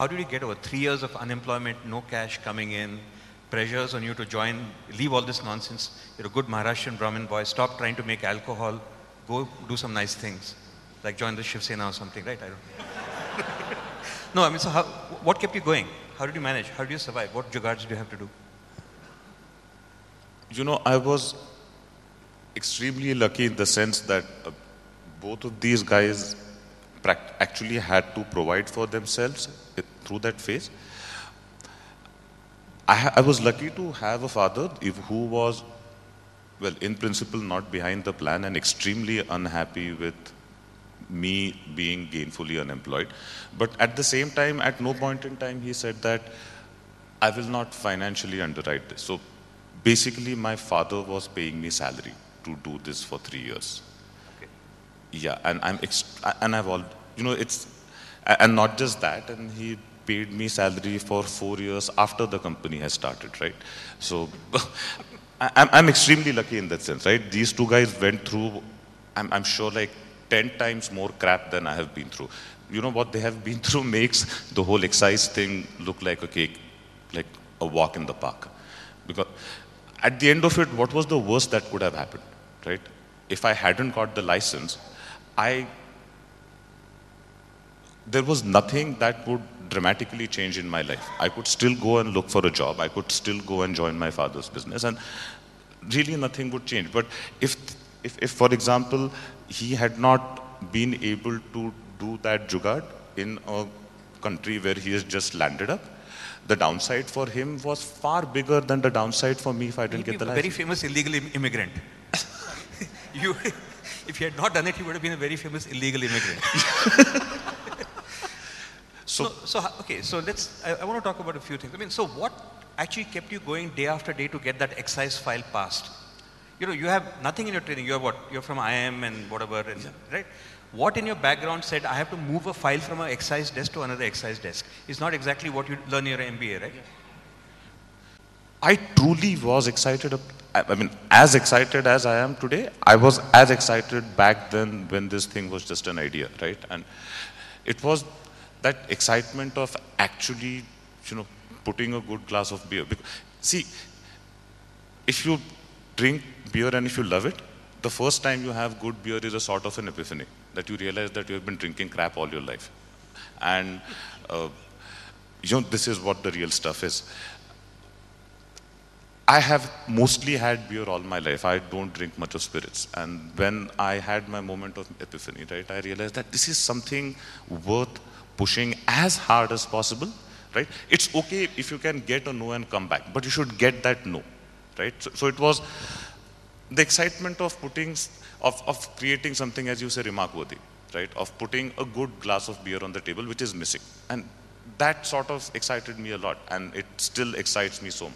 How did you get over 3 years of unemployment, no cash coming in, pressures on you to join, leave all this nonsense? You're a good Maharashtrian Brahmin boy. Stop trying to make alcohol. Go do some nice things, like join the Shiv Sena or something, right? I don't. No, I mean, so what kept you going? How did you manage? How did you survive? What jugards did you have to do? You know, I was extremely lucky in the sense that both of these guys actually had to provide for themselves through that phase. I was lucky to have a father who was, well, in principle, not behind the plan and extremely unhappy with me being gainfully unemployed. But at the same time, at no point in time, he said that I will not financially underwrite this. So basically, my father was paying me salary to do this for 3 years. Okay. Yeah, and I've all, you know, and not just that, and he paid me salary for 4 years after the company has started, right? So I'm extremely lucky in that sense, right? These two guys went through, I'm sure, like 10 times more crap than I have been through. You know what they have been through makes the whole excise thing look like a cake, like a walk in the park. Because at the end of it, what was the worst that could have happened, right? If I hadn't got the license, there was nothing that would dramatically change in my life. I could still go and look for a job. I could still go and join my father's business, and really nothing would change. But if for example, he had not been able to do that jugaad in a country where he has just landed up, the downside for him was far bigger than the downside for me if I didn't get the license. Very famous illegal immigrant. If he had not done it, he would have been a very famous illegal immigrant. So I want to talk about a few things. I mean, so what actually kept you going day after day to get that excise file passed? You know, you have nothing in your training. You're what? You're from IIM and whatever, and, yeah, right? What in your background said, I have to move a file from an excise desk to another excise desk? It's not exactly what you learn in your MBA, right? Yeah. I truly was excited. I mean, as excited as I am today, I was as excited back then when this thing was just an idea, right? And it was that excitement of actually, you know, putting a good glass of beer. Because, see, if you drink beer and if you love it, the first time you have good beer is a sort of an epiphany, that you realize that you have been drinking crap all your life. And, you know, this is what the real stuff is. I have mostly had beer all my life. I don't drink much of spirits. And when I had my moment of epiphany, right, I realized that this is something worth pushing as hard as possible, right? It's okay if you can get a no and come back, but you should get that no, right? So it was the excitement of creating something, as you say, remark-worthy, right? Of putting a good glass of beer on the table, which is missing. And that sort of excited me a lot, and it still excites me so much.